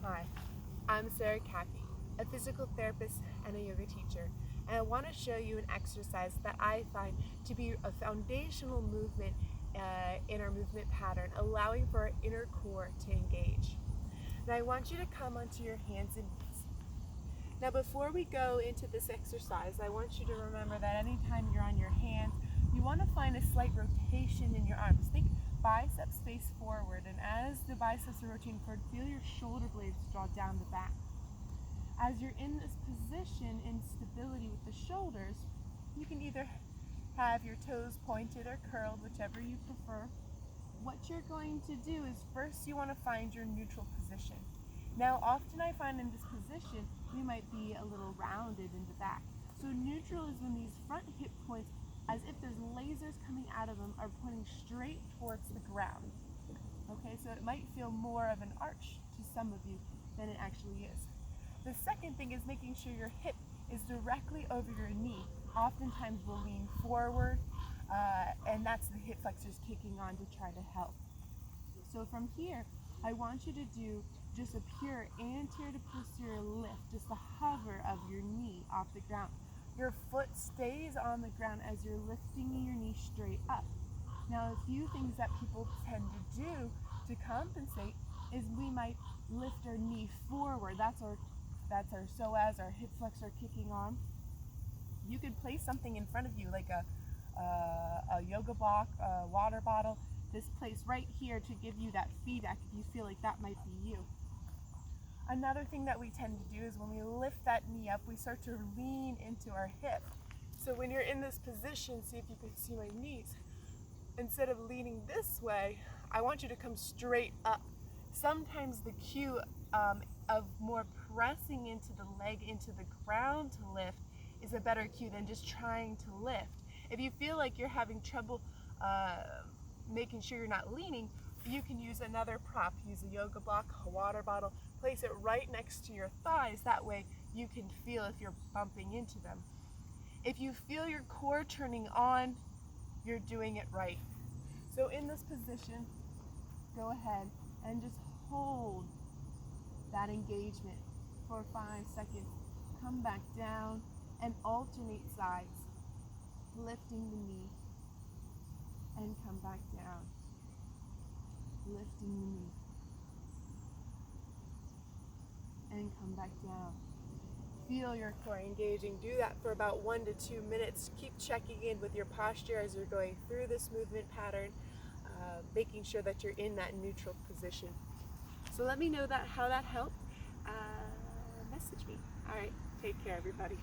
Hi, I'm Sarah Cappy, a physical therapist and a yoga teacher, and I want to show you an exercise that I find to be a foundational movement in our movement pattern, allowing for our inner core to engage. Now I want you to come onto your hands and knees. Now before we go into this exercise, I want you to remember that anytime you're on your hands, you want to find a slight rotation in your arms. Think biceps face forward, and as the biceps are rotating forward, feel your shoulder blades draw down the back. As you're in this position in stability with the shoulders, you can either have your toes pointed or curled, whichever you prefer. What you're going to do is first you want to find your neutral position. Now often I find in this position we might be a little rounded in the back. So neutral is when these front hip points, as if there's lasers coming out of them, are pointing straight towards the ground. Okay, so it might feel more of an arch to some of you than it actually is. The second thing is making sure your hip is directly over your knee. Oftentimes we'll lean forward, and that's the hip flexors kicking on to try to help. So from here, I want you to do just a pure anterior to posterior lift, just the hover of your knee off the ground. Your foot stays on the ground as you're lifting your knee straight up. Now, a few things that people tend to do to compensate is we might lift our knee forward. That's our psoas, our hip flexor kicking on. You could place something in front of you like a yoga block, a water bottle, this place right here to give you that feedback if you feel like that might be you. Another thing that we tend to do is when we lift that knee up, we start to lean into our hip. So when you're in this position, see if you can see my knees. Instead of leaning this way, I want you to come straight up. Sometimes the cue of more pressing into the leg, into the ground to lift is a better cue than just trying to lift. If you feel like you're having trouble making sure you're not leaning, you can use another prop. Use a yoga block, a water bottle, place it right next to your thighs. That way you can feel if you're bumping into them. If you feel your core turning on, you're doing it right. So in this position, go ahead and just hold that engagement for 5 seconds. Come back down and alternate sides, lifting the knee and come back down, lifting the knee and come back down. Feel your core engaging. Do that for about 1 to 2 minutes. Keep checking in with your posture as you're going through this movement pattern, making sure that you're in that neutral position. So let me know how that helped. Message me. All right, take care, everybody.